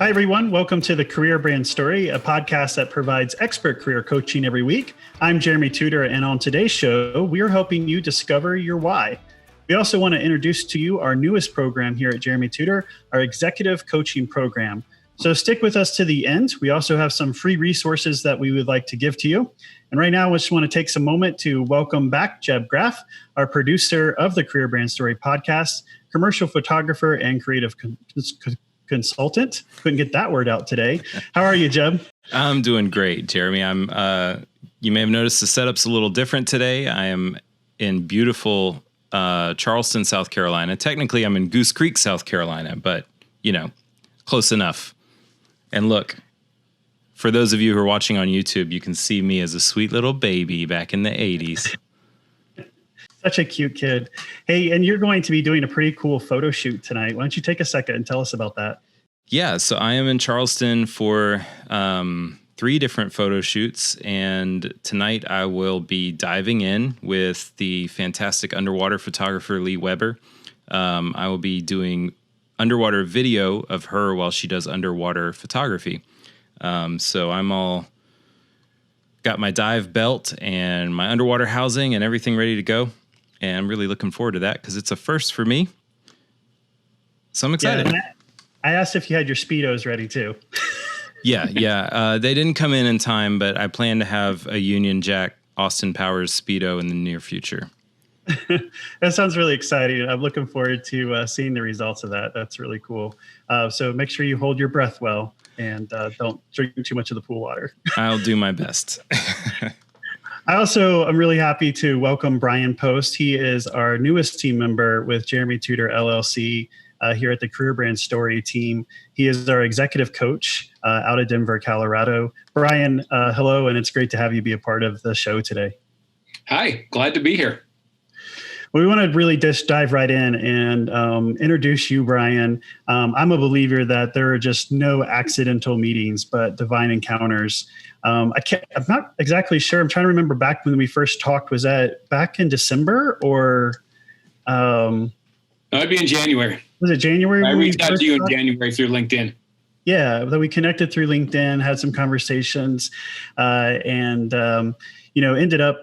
Hi, everyone. Welcome to the Career Brand Story, a podcast that provides expert career coaching every week. I'm Jeremy Tudor, and on today's show, we are helping you discover your why. We also want to introduce to you our newest program here at Jeremy Tudor, our executive coaching program. So stick with us to the end. We also have some free resources that we would like to give to you. And right now, I just want to take some moment to welcome back Jeb Graff, our producer of the Career Brand Story podcast, commercial photographer, and creative consultant. Couldn't get that word out today. How are you, Jeb? I'm doing great, Jeremy. You may have noticed the setup's a little different today. I am in beautiful Charleston, South Carolina. Technically, I'm in Goose Creek, South Carolina, but close enough. And look, for those of you who are watching on YouTube, you can see me as a sweet little baby back in the 80s. Such a cute kid. Hey, and you're going to be doing a pretty cool photo shoot tonight. Why don't you take a second and tell us about that? Yeah, so I am in Charleston for 3 different photo shoots, and tonight I will be diving in with the fantastic underwater photographer Lee Weber. I will be doing underwater video of her while she does underwater photography. So I'm all got my dive belt and my underwater housing and everything ready to go. And I'm really looking forward to that because it's a first for me. So I'm excited. Yeah, I asked if you had your Speedos ready too. Yeah. They didn't come in time, but I plan to have a Union Jack Austin Powers Speedo in the near future. That sounds really exciting. I'm looking forward to seeing the results of that. That's really cool. So make sure you hold your breath well and don't drink too much of the pool water. I'll do my best. I'm really happy to welcome Brian Post. He is our newest team member with Jeremy Tudor LLC here at the Career Brand Story team. He is our executive coach out of Denver, Colorado. Brian, hello, and it's great to have you be a part of the show today. Hi, glad to be here. We want to really just dive right in and introduce you, Brian. I'm a believer that there are just no accidental meetings, but divine encounters. I'm not exactly sure. I'm trying to remember back when we first talked. Was that back in December or? No, it'd be in January. Was it January? I reached out to you in January through LinkedIn. Yeah, that we connected through LinkedIn, had some conversations, and ended up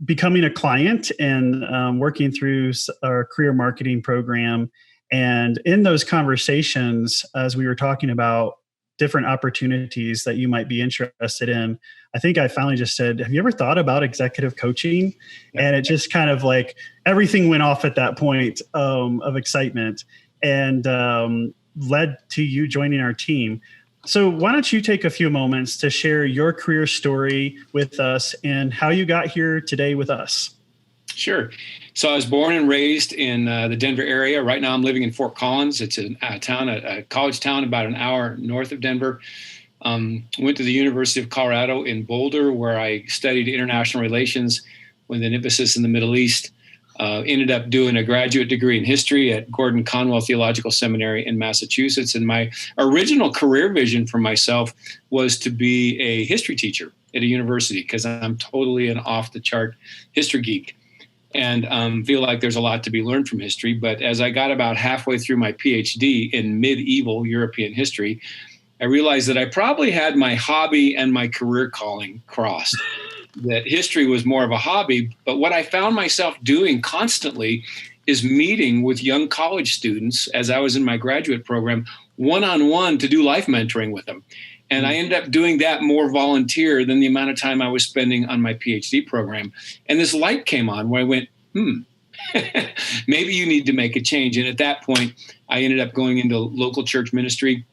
becoming a client and working through our career marketing program. And in those conversations, as we were talking about different opportunities that you might be interested in, I think I finally just said, have you ever thought about executive coaching? And it just kind of like everything went off at that point of excitement and led to you joining our team. So why don't you take a few moments to share your career story with us and how you got here today with us? Sure. So I was born and raised in the Denver area. Right now I'm living in Fort Collins. It's a college town about an hour north of Denver. Went to the University of Colorado in Boulder, where I studied international relations with an emphasis in the Middle East. Ended up doing a graduate degree in history at Gordon Conwell Theological Seminary in Massachusetts. And my original career vision for myself was to be a history teacher at a university because I'm totally an off-the-chart history geek and feel like there's a lot to be learned from history. But as I got about halfway through my PhD in medieval European history, I realized that I probably had my hobby and my career calling crossed. That history was more of a hobby, but what I found myself doing constantly is meeting with young college students as I was in my graduate program, one-on-one to do life mentoring with them. And I ended up doing that more volunteer than the amount of time I was spending on my PhD program. And this light came on where I went, maybe you need to make a change. And at that point, I ended up going into local church ministry,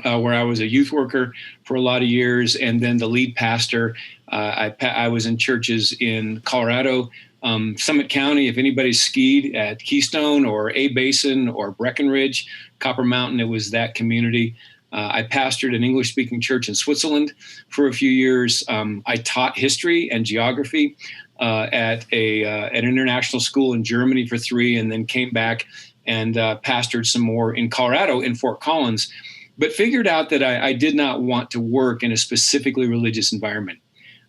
where I was a youth worker for a lot of years, and then the lead pastor. I was in churches in Colorado, Summit County. If anybody's skied at Keystone or A Basin or Breckenridge, Copper Mountain, it was that community. I pastored an English-speaking church in Switzerland for a few years. I taught history and geography at an international school in Germany for 3, and then came back and pastored some more in Colorado in Fort Collins. But figured out that I did not want to work in a specifically religious environment.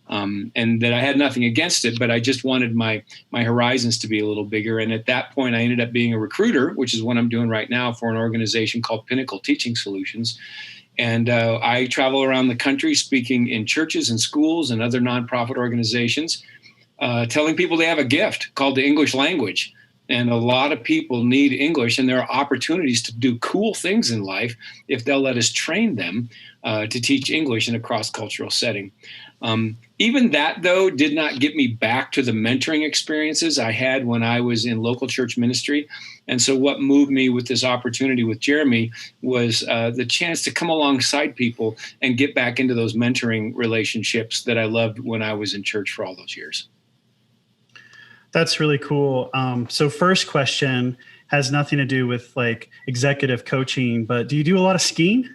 and that I had nothing against it, but I just wanted my horizons to be a little bigger. And at that point, I ended up being a recruiter, which is what I'm doing right now for an organization called Pinnacle Teaching Solutions. And I travel around the country speaking in churches and schools and other nonprofit organizations, telling people they have a gift called the English language. And a lot of people need English, and there are opportunities to do cool things in life if they'll let us train them to teach English in a cross-cultural setting. Even that, though, did not get me back to the mentoring experiences I had when I was in local church ministry. And so what moved me with this opportunity with Jeremy was the chance to come alongside people and get back into those mentoring relationships that I loved when I was in church for all those years. That's really cool. So first question has nothing to do with like executive coaching, but do you do a lot of skiing?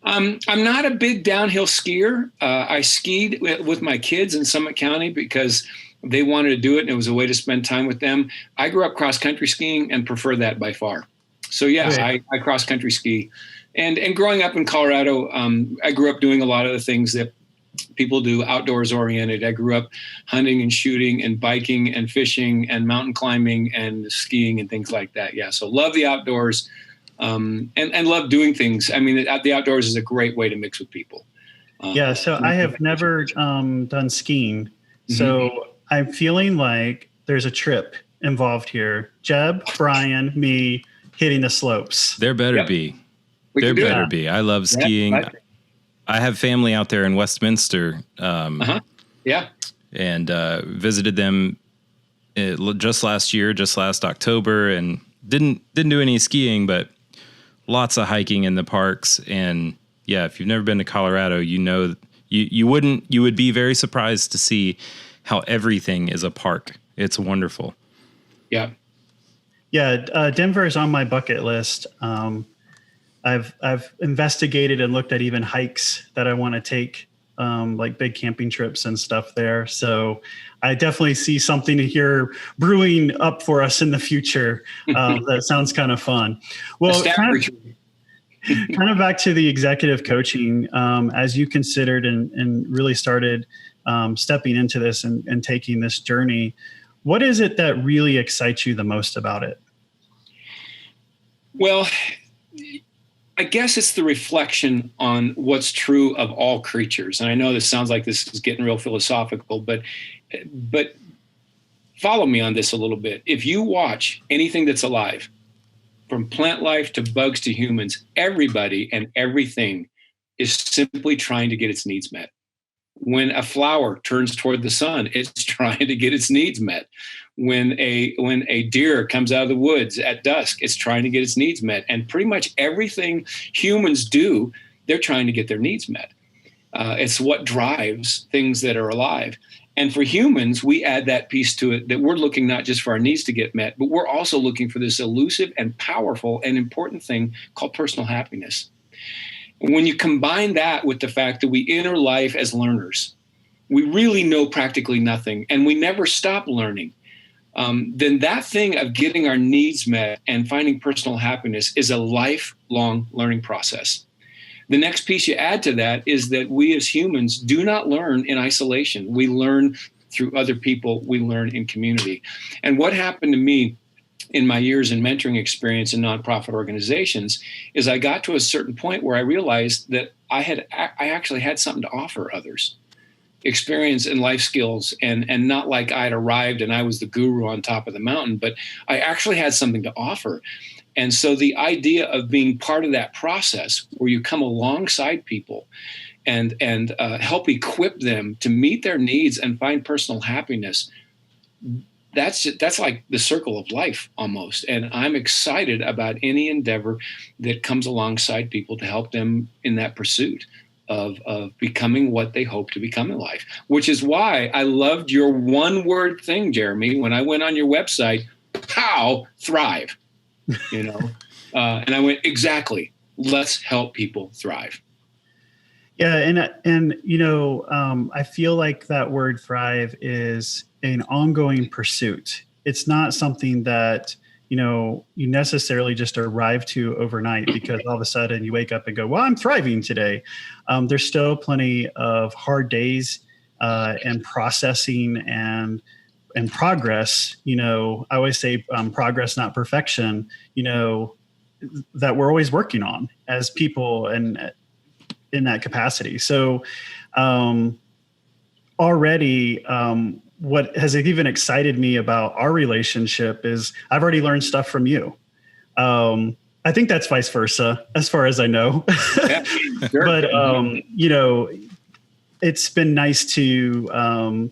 I'm not a big downhill skier. I skied with my kids in Summit County because they wanted to do it and it was a way to spend time with them. I grew up cross country skiing and prefer that by far. So yeah, I cross country ski. And growing up in Colorado, I grew up doing a lot of the things that people do, outdoors oriented. I grew up hunting and shooting and biking and fishing and mountain climbing and skiing and things like that. Yeah. So love the outdoors, and love doing things. I mean, the outdoors is a great way to mix with people. So I have never done skiing. So I'm feeling like there's a trip involved here. Jeb, Brian, me hitting the slopes. There better be. There better be. I love skiing. Yeah, I have family out there in Westminster. Yeah. And visited them just last October, and didn't do any skiing, but lots of hiking in the parks. And yeah, if you've never been to Colorado, you know, you would be very surprised to see how everything is a park. It's wonderful. Yeah. Yeah. Denver is on my bucket list. I've investigated and looked at even hikes that I want to take, like big camping trips and stuff there. So I definitely see something here brewing up for us in the future. That sounds kind of fun. Well, kind of back to the executive coaching, as you considered and really started stepping into this and taking this journey, what is it that really excites you the most about it? Well, I guess it's the reflection on what's true of all creatures. And I know this sounds like this is getting real philosophical, but follow me on this a little bit. If you watch anything that's alive, from plant life to bugs to humans, everybody and everything is simply trying to get its needs met. When a flower turns toward the sun, it's trying to get its needs met. When a deer comes out of the woods at dusk, it's trying to get its needs met. And pretty much everything humans do, they're trying to get their needs met. It's what drives things that are alive. And for humans, we add that piece to it, that we're looking not just for our needs to get met, but we're also looking for this elusive and powerful and important thing called personal happiness. When you combine that with the fact that we enter life as learners, we really know practically nothing, and we never stop learning, then that thing of getting our needs met and finding personal happiness is a lifelong learning process. The next piece you add to that is that we as humans do not learn in isolation. We learn through other people. We learn in community. And what happened to me in my years in mentoring experience in nonprofit organizations is I got to a certain point where I realized that I actually had something to offer others. Experience and life skills, and not like I'd arrived and I was the guru on top of the mountain, but I actually had something to offer. And so the idea of being part of that process where you come alongside people and help equip them to meet their needs and find personal happiness, that's like the circle of life almost. And I'm excited about any endeavor that comes alongside people to help them in that pursuit of becoming what they hope to become in life, which is why I loved your one word thing, Jeremy, when I went on your website, POW, thrive, and I went, exactly, let's help people thrive. Yeah. And I feel like that word thrive is an ongoing pursuit. It's not something that, you necessarily just arrive to overnight because all of a sudden you wake up and go, well, I'm thriving today. There's still plenty of hard days and processing and progress. I always say progress, not perfection. That we're always working on as people and in that capacity. So already what has even excited me about our relationship is I've already learned stuff from you. I think that's vice versa, as far as I know. Yeah, sure. But, it's been nice to,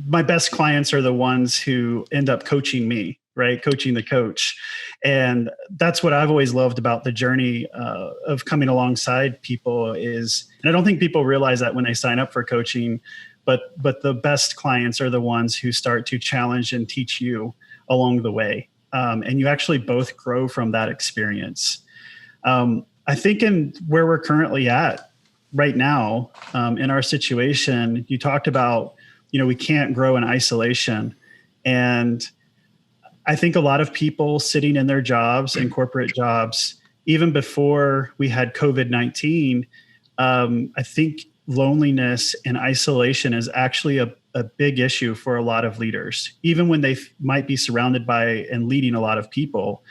my best clients are the ones who end up coaching me, right? Coaching the coach. And that's what I've always loved about the journey of coming alongside people is, and I don't think people realize that when they sign up for coaching, but the best clients are the ones who start to challenge and teach you along the way. And you actually both grow from that experience. I think in where we're currently at right now, in our situation, you talked about, we can't grow in isolation. And I think a lot of people sitting in their jobs and corporate jobs, even before we had COVID-19, I think loneliness and isolation is actually a big issue for a lot of leaders, even when they might be surrounded by and leading a lot of people.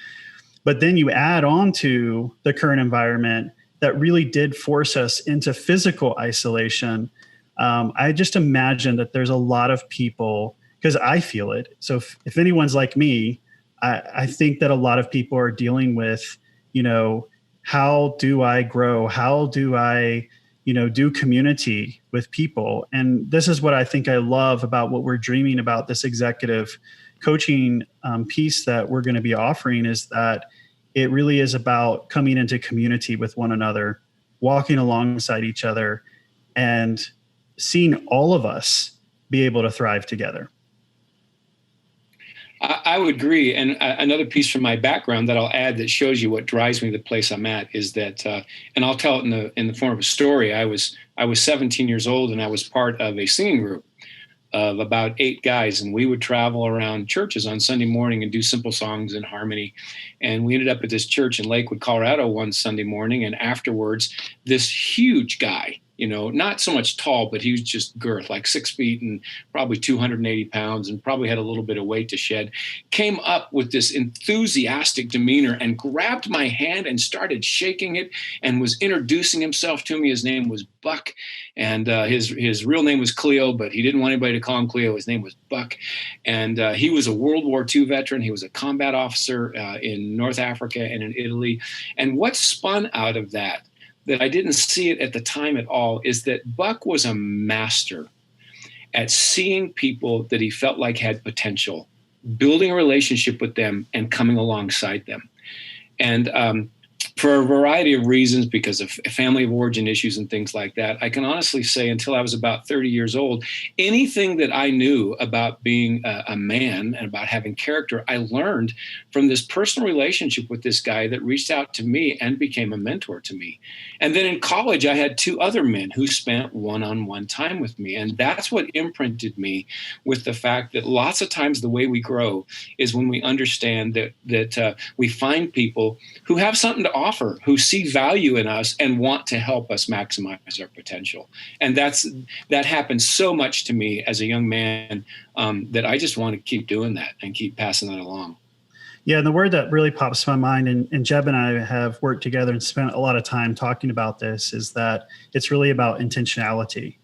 But then you add on to the current environment that really did force us into physical isolation. I just imagine that there's a lot of people, because I feel it. So if anyone's like me, I think that a lot of people are dealing with, how do I grow? How do I, do community with people? And this is what I think I love about what we're dreaming about, this executive coaching piece that we're going to be offering, is that it really is about coming into community with one another, walking alongside each other, and seeing all of us be able to thrive together. I would agree. And another piece from my background that I'll add that shows you what drives me to the place I'm at is that, and I'll tell it in the form of a story. I was 17 years old and I was part of a singing group of about 8 guys, and we would travel around churches on Sunday morning and do simple songs in harmony. And we ended up at this church in Lakewood, Colorado one Sunday morning, and afterwards, this huge guy, not so much tall, but he was just girth, like 6 feet and probably 280 pounds and probably had a little bit of weight to shed, came up with this enthusiastic demeanor and grabbed my hand and started shaking it and was introducing himself to me. His name was Buck, and his real name was Cleo, but he didn't want anybody to call him Cleo. His name was Buck, and he was a World War II veteran. He was a combat officer in North Africa and in Italy. And what spun out of that I didn't see it at the time at all, is that Buck was a master at seeing people that he felt like had potential, building a relationship with them and coming alongside them. And for a variety of reasons, because of family of origin issues and things like that, I can honestly say until I was about 30 years old, anything that I knew about being a man and about having character, I learned from this personal relationship with this guy that reached out to me and became a mentor to me. And then in college, I had 2 other men who spent one-on-one time with me. And that's what imprinted me with the fact that lots of times the way we grow is when we understand that we find people who have something to offer, who see value in us and want to help us maximize our potential. And that happened so much to me as a young man that I just want to keep doing that and keep passing that along. Yeah, and the word that really pops to my mind, and Jeb and I have worked together and spent a lot of time talking about this, is that it's really about intentionality.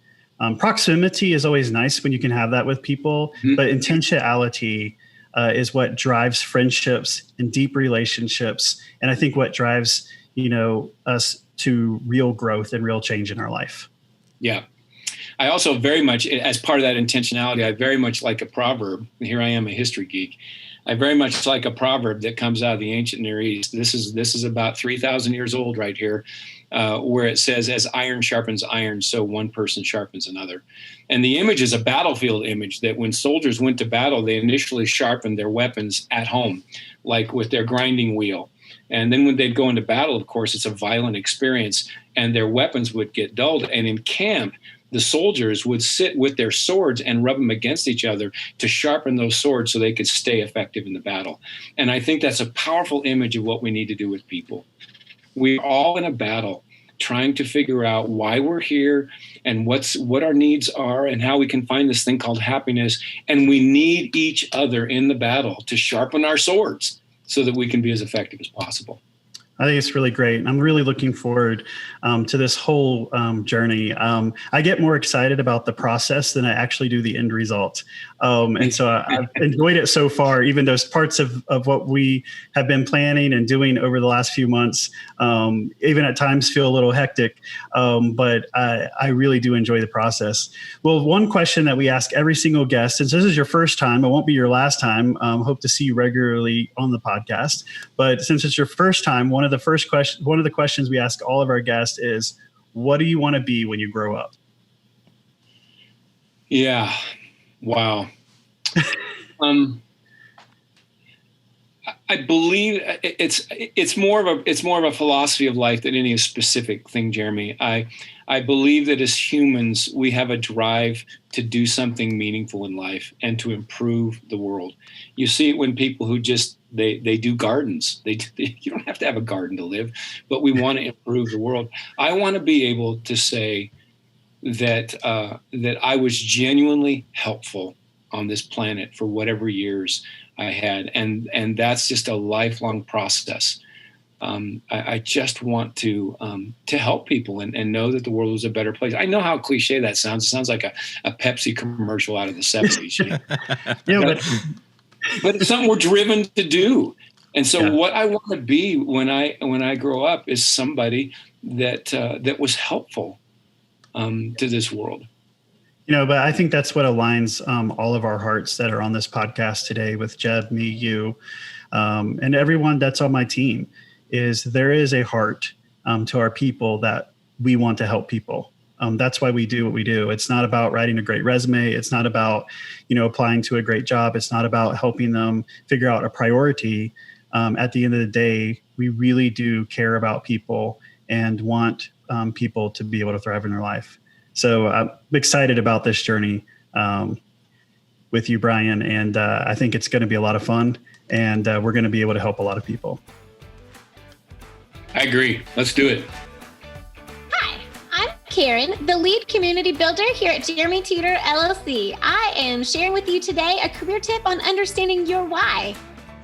Proximity is always nice when you can have that with people, but intentionality is what drives friendships and deep relationships. And I think what drives, us to real growth and real change in our life. Yeah. I also very much, as part of that intentionality, I very much like a proverb. Here I am, a history geek. I very much like a proverb that comes out of the ancient Near East. This is about 3,000 years old right here, where it says, as iron sharpens iron, so one person sharpens another. And the image is a battlefield image that when soldiers went to battle, they initially sharpened their weapons at home, like with their grinding wheel. And then when they'd go into battle, of course, it's a violent experience, and their weapons would get dulled. And in camp, the soldiers would sit with their swords and rub them against each other to sharpen those swords so they could stay effective in the battle. And I think that's a powerful image of what we need to do with people. We're all in a battle. trying to figure out why we're here and what our needs are and how we can find this thing called happiness. And we need each other in the battle to sharpen our swords so that we can be as effective as possible. I think it's really great. I'm really looking forward to this whole journey. I get more excited about the process than I actually do the end result. And so I've enjoyed it so far, even those parts of what we have been planning and doing over the last few months, even at times feel a little hectic. But I really do enjoy the process. Well, one question that we ask every single guest, since this is your first time, it won't be your last time. Hope to see you regularly on the podcast. But since it's your first time, one of the questions we ask all of our guests is, what do you want to be when you grow up? Yeah. Wow. I believe it's more of a philosophy of life than any specific thing, Jeremy. I believe that as humans, we have a drive to do something meaningful in life and to improve the world. You see it when people who just they do gardens. You don't have to have a garden to live, but we want to improve the world. I want to be able to say that I was genuinely helpful on this planet for whatever years I had, and that's just a lifelong process. I just want to help people and know that the world is a better place. I know how cliche that sounds. It sounds like a Pepsi commercial out of the 70s. You know? But it's something we're driven to do. And so what I want to be when I grow up is somebody that was helpful to this world. But I think that's what aligns all of our hearts that are on this podcast today with Jeb, me, you, and everyone that's on my team. Is there is a heart to our people that we want to help people. That's why we do what we do. It's not about writing a great resume. It's not about, applying to a great job. It's not about helping them figure out a priority. At the end of the day, we really do care about people and want people to be able to thrive in their life. So I'm excited about this journey with you, Brian. And I think it's going to be a lot of fun, and we're going to be able to help a lot of people. I agree. Let's do it. Hi, I'm Karen, the lead community builder here at Jeremy Tudor LLC. I am sharing with you today a career tip on understanding your why.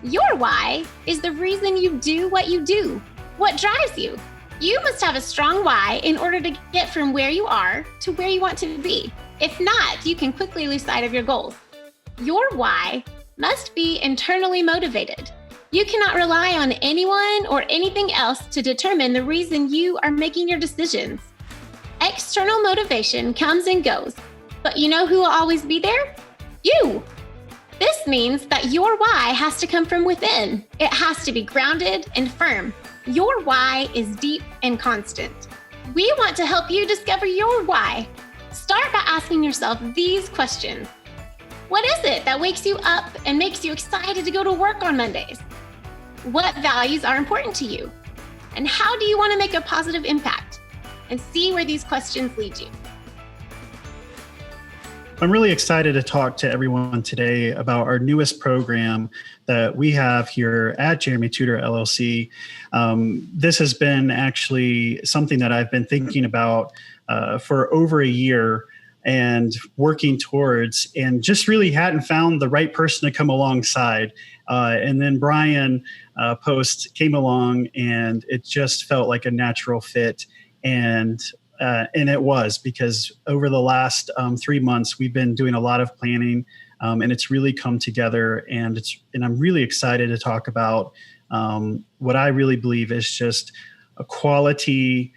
Your why is the reason you do what you do. What drives you? You must have a strong why in order to get from where you are to where you want to be. If not, you can quickly lose sight of your goals. Your why must be internally motivated. You cannot rely on anyone or anything else to determine the reason you are making your decisions. External motivation comes and goes, but you know who will always be there? You. This means that your why has to come from within. It has to be grounded and firm. Your why is deep and constant. We want to help you discover your why. Start by asking yourself these questions. What is it that wakes you up and makes you excited to go to work on Mondays? What values are important to you? And how do you want to make a positive impact? And see where these questions lead you. I'm really excited to talk to everyone today about our newest program that we have here at Jeremy Tudor LLC. This has been actually something that I've been thinking about for over a year and working towards, and just really hadn't found the right person to come alongside. And then Brian Post came along, and it just felt like a natural fit. And it was, because over the last 3 months, we've been doing a lot of planning, and it's really come together. And I'm really excited to talk about what I really believe is just a quality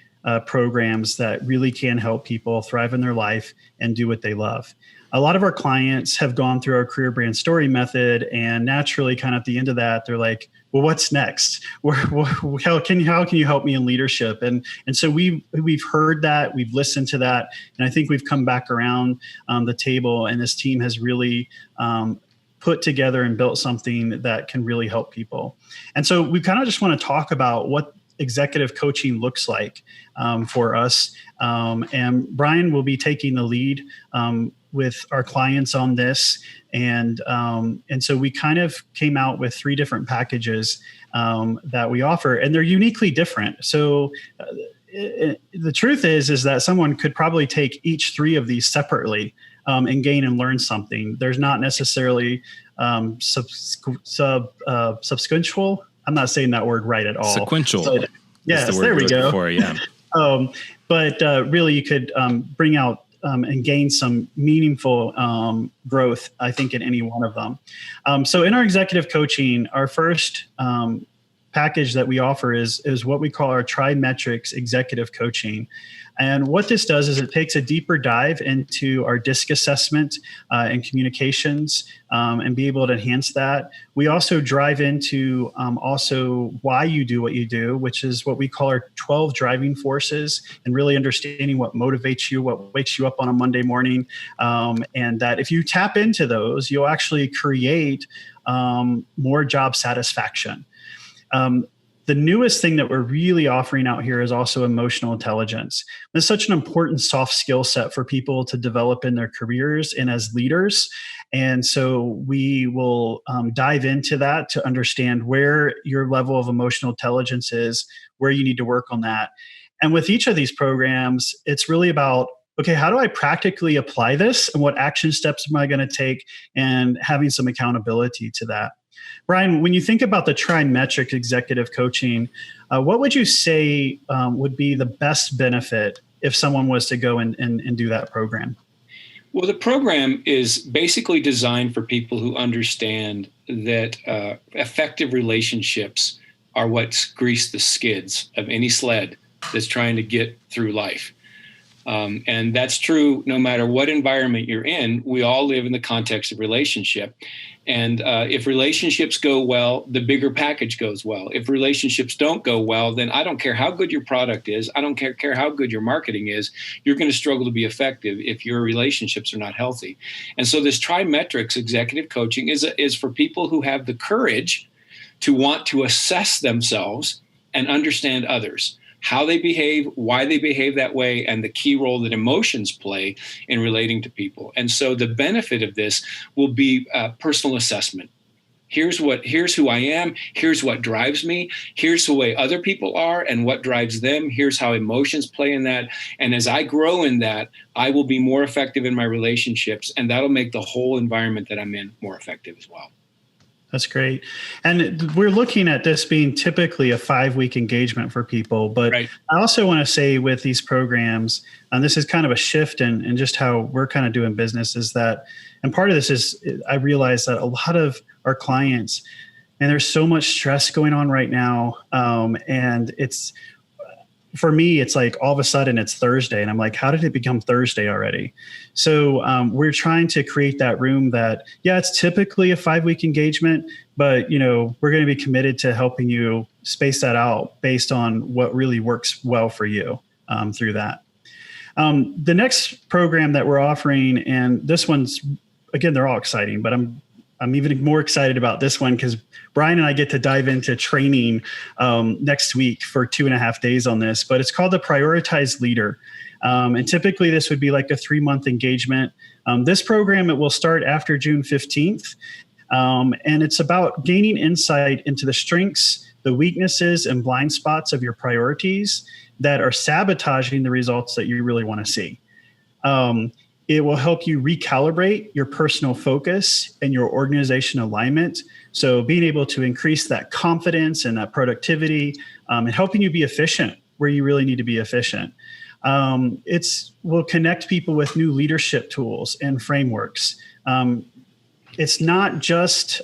programs that really can help people thrive in their life and do what they love. A lot of our clients have gone through our career brand story method, and naturally kind of at the end of that, they're like, well, what's next? How can you help me in leadership? And so we've heard that, we've listened to that, and I think we've come back around the table, and this team has really put together and built something that can really help people. And so we kind of just want to talk about what executive coaching looks like for us. And Brian will be taking the lead with our clients on this. And so we kind of came out with 3 different packages that we offer, and they're uniquely different. So the truth is that someone could probably take each three of these separately and gain and learn something. There's not necessarily subsequential. I'm not saying that word right at all. Sequential. So, yes, the there we go. For, yeah. But really, you could bring out and gain some meaningful growth, I think, in any one of them. So in our executive coaching, our first package that we offer is what we call our TriMetrics executive coaching. And what this does is it takes a deeper dive into our DISC assessment and communications and be able to enhance that. We also drive into also why you do what you do, which is what we call our 12 driving forces, and really understanding what motivates you, what wakes you up on a Monday morning. And that if you tap into those, you'll actually create more job satisfaction. The newest thing that we're really offering out here is also emotional intelligence. It's such an important soft skill set for people to develop in their careers and as leaders. And so we will dive into that to understand where your level of emotional intelligence is, where you need to work on that. And with each of these programs, it's really about, okay, how do I practically apply this, and what action steps am I going to take, and having some accountability to that. Brian, when you think about the TriMetrics executive coaching, what would you say would be the best benefit if someone was to go and do that program? Well, the program is basically designed for people who understand that effective relationships are what grease the skids of any sled that's trying to get through life. And that's true no matter what environment you're in. We all live in the context of relationship. And if relationships go well, the bigger package goes well. If relationships don't go well, then I don't care how good your product is. I don't care how good your marketing is. You're going to struggle to be effective if your relationships are not healthy. And so this TriMetrics executive coaching is for people who have the courage to want to assess themselves and understand others, how they behave, why they behave that way, and the key role that emotions play in relating to people. And so the benefit of this will be personal assessment. Here's who I am. Here's what drives me. Here's the way other people are and what drives them. Here's how emotions play in that. And as I grow in that, I will be more effective in my relationships, and that'll make the whole environment that I'm in more effective as well. That's great. And we're looking at this being typically a 5-week engagement for people. But right. I also want to say with these programs, and this is kind of a shift in just how we're kind of doing business, is that, and part of this is I realize that a lot of our clients, and there's so much stress going on right now. And it's, for me, it's like all of a sudden it's Thursday and I'm like, how did it become Thursday already? So we're trying to create that room that, yeah, it's typically a 5-week engagement, but we're going to be committed to helping you space that out based on what really works well for you through that. The next program that we're offering, and this one's, again, they're all exciting, but I'm even more excited about this one because Brian and I get to dive into training next week for 2.5 days on this, but it's called the Prioritized Leader. And typically this would be like a 3-month engagement. This program, it will start after June 15th. And it's about gaining insight into the strengths, the weaknesses, and blind spots of your priorities that are sabotaging the results that you really want to see. It will help you recalibrate your personal focus and your organization alignment. So being able to increase that confidence and that productivity and helping you be efficient where you really need to be efficient. Will connect people with new leadership tools and frameworks. It's not just,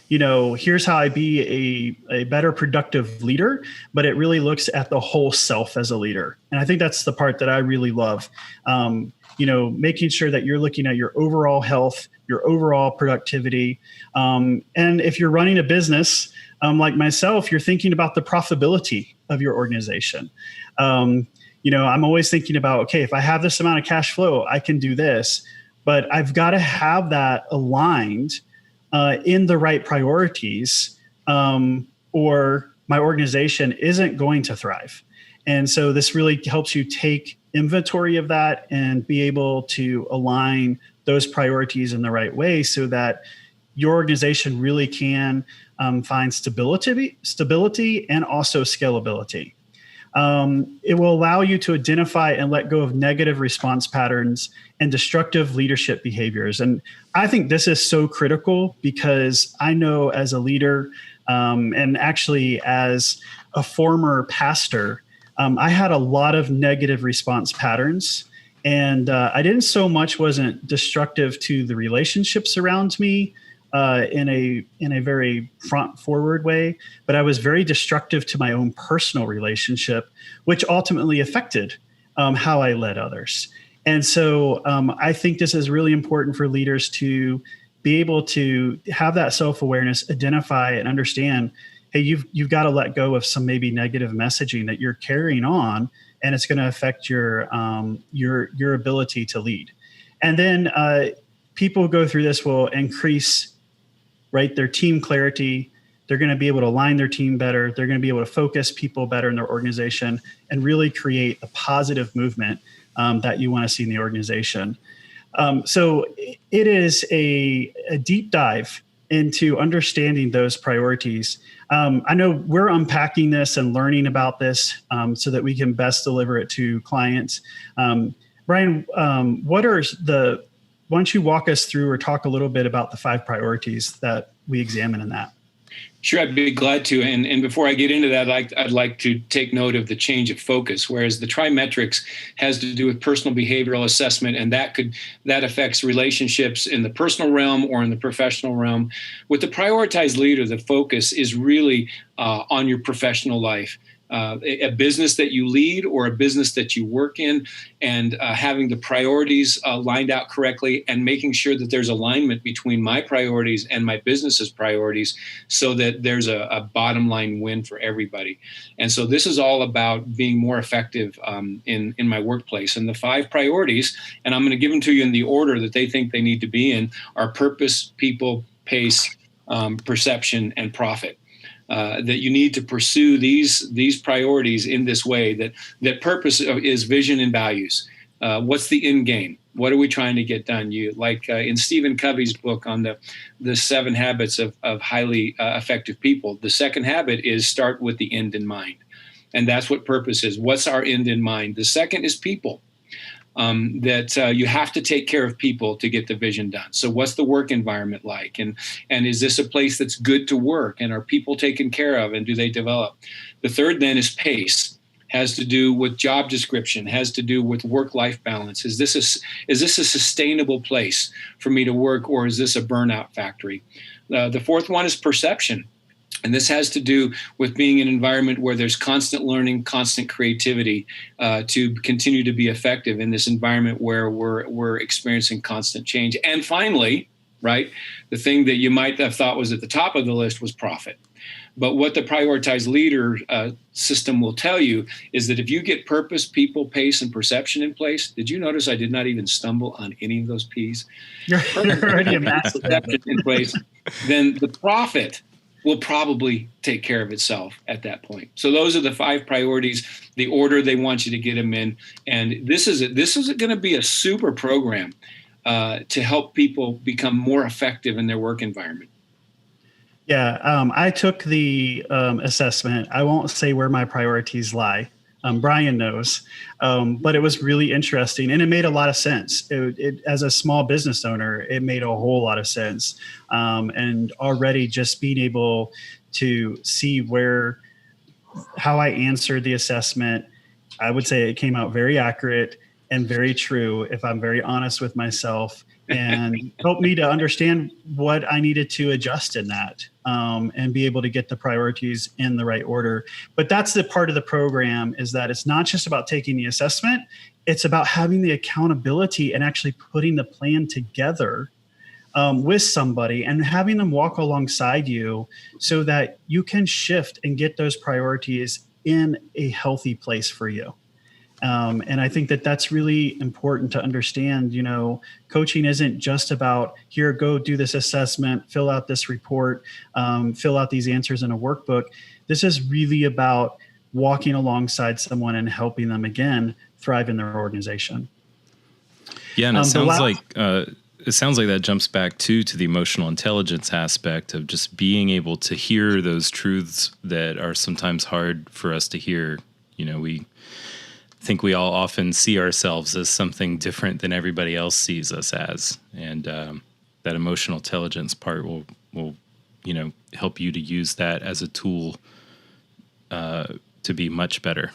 here's how I be a better productive leader, but it really looks at the whole self as a leader. And I think that's the part that I really love. Making sure that you're looking at your overall health, your overall productivity. And if you're running a business like myself, you're thinking about the profitability of your organization. I'm always thinking about, okay, if I have this amount of cash flow, I can do this, but I've got to have that aligned in the right priorities or my organization isn't going to thrive. And so this really helps you take inventory of that and be able to align those priorities in the right way so that your organization really can find stability and also scalability. It will allow you to identify and let go of negative response patterns and destructive leadership behaviors. And I think this is so critical because I know as a leader, and actually as a former pastor, I had a lot of negative response patterns. And I didn't so much wasn't destructive to the relationships around me in a very front forward way, but I was very destructive to my own personal relationship, which ultimately affected how I led others. And so I think this is really important for leaders to be able to have that self-awareness, identify and understand, hey, you've got to let go of some maybe negative messaging that you're carrying on, and it's going to affect your ability to lead. And then people who go through this will increase, right, their team clarity. They're going to be able to align their team better. They're going to be able to focus people better in their organization and really create a positive movement that you want to see in the organization. So it is a deep dive into understanding those priorities. I know we're unpacking this and learning about this so that we can best deliver it to clients. Brian, why don't you walk us through or talk a little bit about the 5 priorities that we examine in that? Sure, I'd be glad to. And before I get into that, I'd like to take note of the change of focus, whereas the trimetrics has to do with personal behavioral assessment, and that affects relationships in the personal realm or in the professional realm. With the prioritized leader, the focus is really on your professional life. A business that you lead or a business that you work in, and having the priorities lined out correctly and making sure that there's alignment between my priorities and my business's priorities so that there's a bottom line win for everybody. And so this is all about being more effective in my workplace. And the 5 priorities, and I'm going to give them to you in the order that they think they need to be in, are purpose, people, pace, perception, and profit. That you need to pursue these priorities in this way, that purpose is vision and values. What's the end game? What are we trying to get done? You like in Stephen Covey's book on the 7 habits of highly effective people. The second habit is start with the end in mind. And that's what purpose is. What's our end in mind? The second is people. You have to take care of people to get the vision done. So what's the work environment like? And is this a place that's good to work? And are people taken care of? And do they develop? The third then is pace. Has to do with job description, has to do with work-life balance. Is this a sustainable place for me to work, or is this a burnout factory? The fourth one is perception. And this has to do with being in an environment where there's constant learning, constant creativity to continue to be effective in this environment where we're experiencing constant change. And finally, right, the thing that you might have thought was at the top of the list was profit. But what the prioritized leader system will tell you is that if you get purpose, people, pace, and perception in place, did you notice I did not even stumble on any of those P's? You're already a master. Perception in place, then the profit will probably take care of itself at that point. So those are the 5 priorities, the order they want you to get them in. And this is going to be a super program to help people become more effective in their work environment. Yeah, I took the assessment. I won't say where my priorities lie. Brian knows, but it was really interesting, and it made a lot of sense. It as a small business owner, it made a whole lot of sense. And already just being able to see how I answered the assessment, I would say it came out very accurate and very true, if I'm very honest with myself, and helped me to understand what I needed to adjust in that, and be able to get the priorities in the right order. But that's the part of the program, is that it's not just about taking the assessment, it's about having the accountability and actually putting the plan together with somebody and having them walk alongside you so that you can shift and get those priorities in a healthy place for you. And I think that that's really important to understand. Coaching isn't just about, here, go do this assessment, fill out this report, fill out these answers in a workbook. This is really about walking alongside someone and helping them, again, thrive in their organization. Yeah, and it sounds like that jumps back to the emotional intelligence aspect of just being able to hear those truths that are sometimes hard for us to hear we think we all often see ourselves as something different than everybody else sees us as. And that emotional intelligence part will help you to use that as a tool to be much better.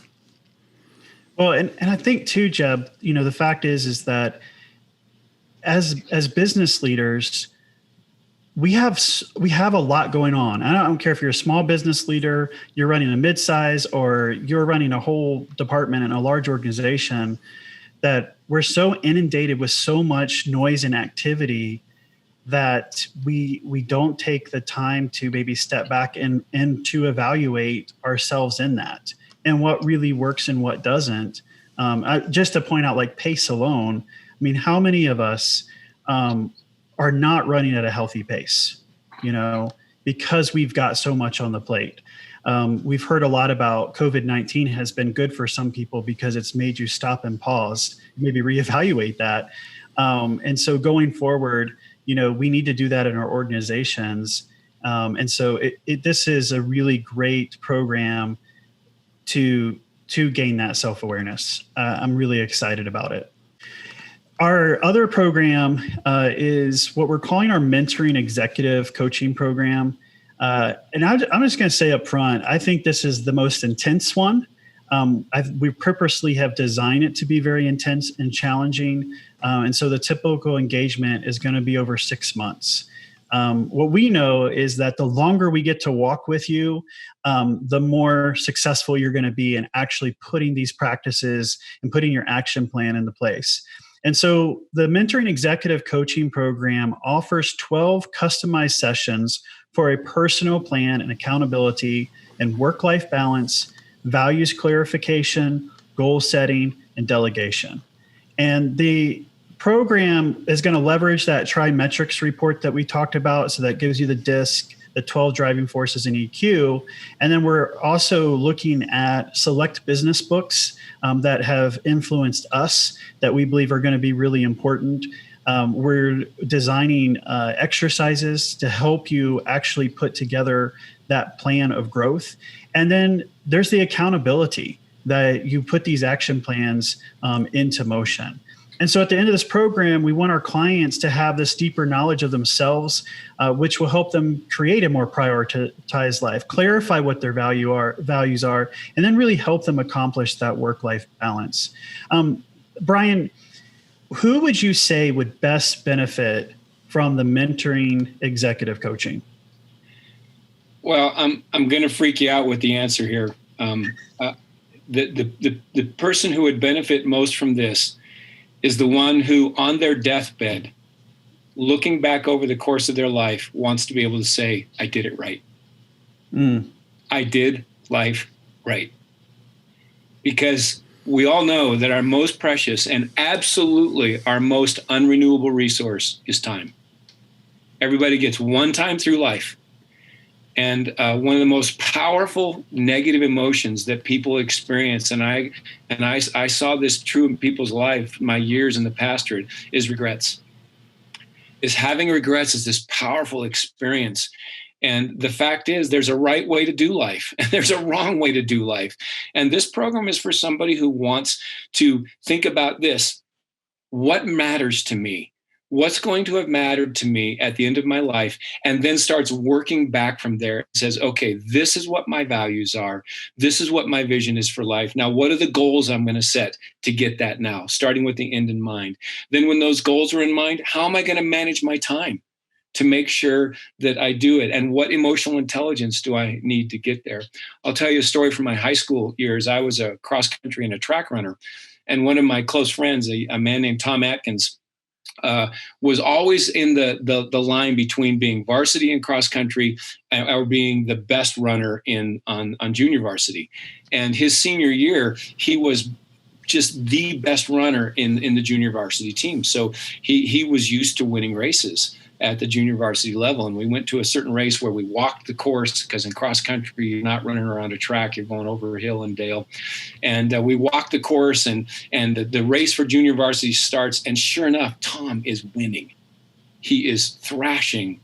Well, and I think too, Jeb, the fact is that as business leaders, we have a lot going on. I don't care if you're a small business leader, you're running a midsize, or you're running a whole department in a large organization, that we're so inundated with so much noise and activity that we don't take the time to maybe step back and to evaluate ourselves in that and what really works and what doesn't. Just to point out, like pace alone, I mean, how many of us are not running at a healthy pace, because we've got so much on the plate. We've heard a lot about COVID-19 has been good for some people because it's made you stop and pause, maybe reevaluate that. And so going forward, we need to do that in our organizations. And so this is a really great program to gain that self-awareness. I'm really excited about it. Our other program is what we're calling our Mentoring Executive Coaching Program. And I'm just going to say up front, I think this is the most intense one. We purposely have designed it to be very intense and challenging. And so the typical engagement is going to be over 6 months. What we know is that the longer we get to walk with you, the more successful you're going to be in actually putting these practices and putting your action plan into place. And so the Mentoring Executive Coaching Program offers 12 customized sessions for a personal plan and accountability and work-life balance, values clarification, goal setting, and delegation. And the program is going to leverage that TriMetrics report that we talked about. So that gives you the DISC, the 12 driving forces in EQ. And then we're also looking at select business books that have influenced us that we believe are going to be really important. We're designing exercises to help you actually put together that plan of growth. And then there's the accountability that you put these action plans into motion. And so at the end of this program, we want our clients to have this deeper knowledge of themselves, which will help them create a more prioritized life, clarify what their values are, and then really help them accomplish that work-life balance. Brian, who would you say would best benefit from the mentoring executive coaching? Well, I'm going to freak you out with the answer here. The person who would benefit most from this is the one who, on their deathbed, looking back over the course of their life, wants to be able to say, I did it right. I did life right. Because we all know that our most precious and absolutely our most unrenewable resource is time. Everybody gets one time through life. And one of the most powerful negative emotions that people experience, and I saw this true in people's life, my years in the pastorate, is regrets. Is having regrets is this powerful experience. And the fact is, there's a right way to do life, and there's a wrong way to do life. And this program is for somebody who wants to think about this. What matters to me? What's going to have mattered to me at the end of my life, and then starts working back from there and says, okay, this is what my values are. This is what my vision is for life. Now, what are the goals I'm going to set to get that now, starting with the end in mind? Then when those goals are in mind, how am I going to manage my time to make sure that I do it? And what emotional intelligence do I need to get there? I'll tell you a story from my high school years. I was a cross country and a track runner. And one of my close friends, a man named Tom Atkins, was always in the line between being varsity in cross country or being the best runner on junior varsity. And his senior year, he was just the best runner in the junior varsity team. So he was used to winning races at the junior varsity level. And we went to a certain race where we walked the course, because in cross country, you're not running around a track, you're going over a hill and dale. And we walked the course, and the race for junior varsity starts. And sure enough, Tom is winning. He is thrashing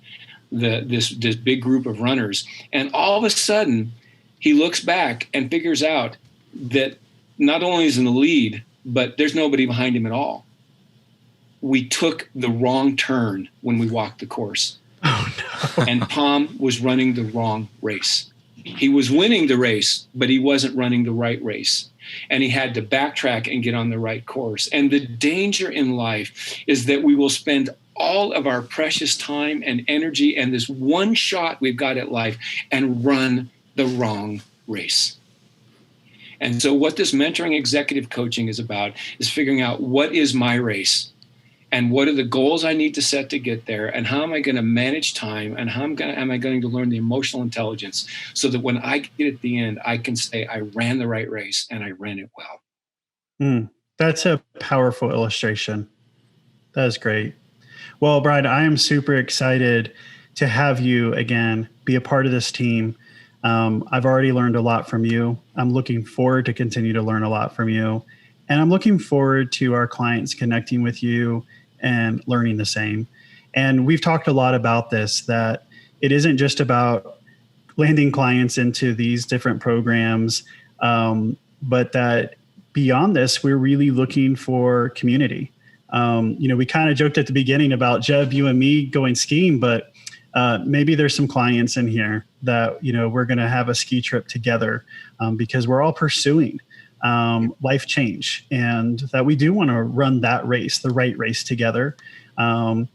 this big group of runners. And all of a sudden, he looks back and figures out that not only is in the lead, but there's nobody behind him at all. We took the wrong turn when we walked the course. Oh, no. And Tom was running the wrong race. He was winning the race, but he wasn't running the right race. And he had to backtrack and get on the right course. And the danger in life is that we will spend all of our precious time and energy and this one shot we've got at life and run the wrong race. And so what this mentoring executive coaching is about is figuring out what is my race and what are the goals I need to set to get there, and how am I going to manage time, and how am I going to learn the emotional intelligence so that when I get at the end, I can say I ran the right race and I ran it well. That's a powerful illustration. That is great. Well, Brian, I am super excited to have you again be a part of this team. I've already learned a lot from you. I'm looking forward to continue to learn a lot from you. And I'm looking forward to our clients connecting with you and learning the same. And we've talked a lot about this, that it isn't just about landing clients into these different programs, but that beyond this, we're really looking for community. We kind of joked at the beginning about Jeb, you and me going skiing, but maybe there's some clients in here that, we're going to have a ski trip together because we're all pursuing life change, and that we do want to run that race, the right race together, and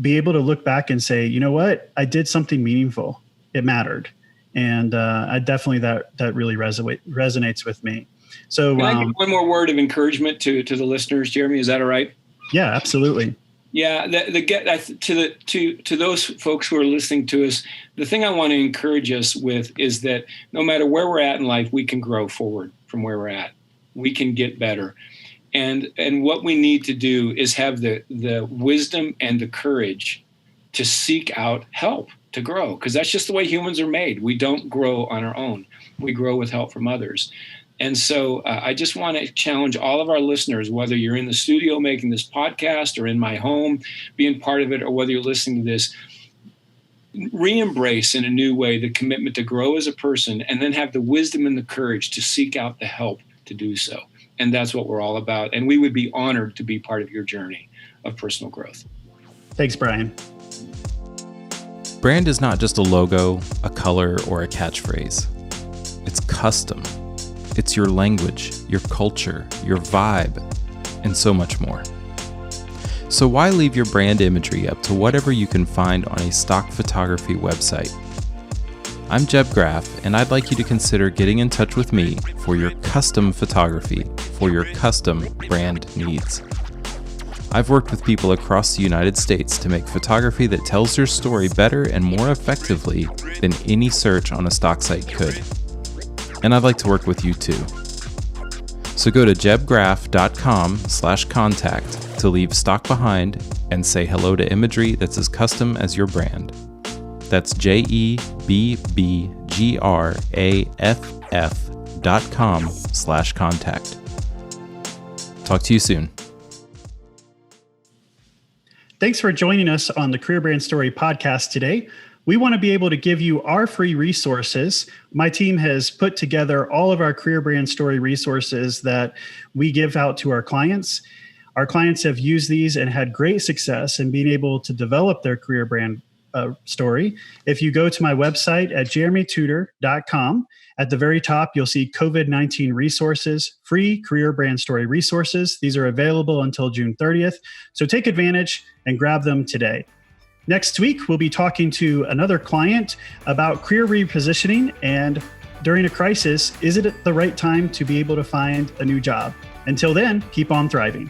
be able to look back and say, you know what, I did something meaningful. It mattered. And I definitely, that really resonates with me. So can I give one more word of encouragement to the listeners, Jeremy? Is that all right? Yeah, absolutely. Yeah, to those folks who are listening to us, the thing I want to encourage us with is that no matter where we're at in life, we can grow forward from where we're at. We can get better. And what we need to do is have the wisdom and the courage to seek out help to grow, because that's just the way humans are made. We don't grow on our own. We grow with help from others. And so I just want to challenge all of our listeners, whether you're in the studio making this podcast or in my home being part of it, or whether you're listening to this, re-embrace in a new way the commitment to grow as a person, and then have the wisdom and the courage to seek out the help to do so. And that's what we're all about. And we would be honored to be part of your journey of personal growth. Thanks, Brian. Brand is not just a logo, a color, or a catchphrase. It's custom. It's your language, your culture, your vibe, and so much more. So why leave your brand imagery up to whatever you can find on a stock photography website? I'm Jeb Graff, and I'd like you to consider getting in touch with me for your custom photography for your custom brand needs. I've worked with people across the United States to make photography that tells your story better and more effectively than any search on a stock site could. And I'd like to work with you too. So go to jebgraff.com/contact to leave stock behind and say hello to imagery that's as custom as your brand. That's jebgraff.com/contact. Talk to you soon. Thanks for joining us on the Career Brand Story podcast today. We want to be able to give you our free resources. My team has put together all of our Career Brand Story resources that we give out to our clients. Our clients have used these and had great success in being able to develop their career brand story. If you go to my website at jeremytudor.com, at the very top, you'll see COVID-19 resources, free Career Brand Story resources. These are available until June 30th. So take advantage and grab them today. Next week, we'll be talking to another client about career repositioning, and during a crisis, is it the right time to be able to find a new job? Until then, keep on thriving.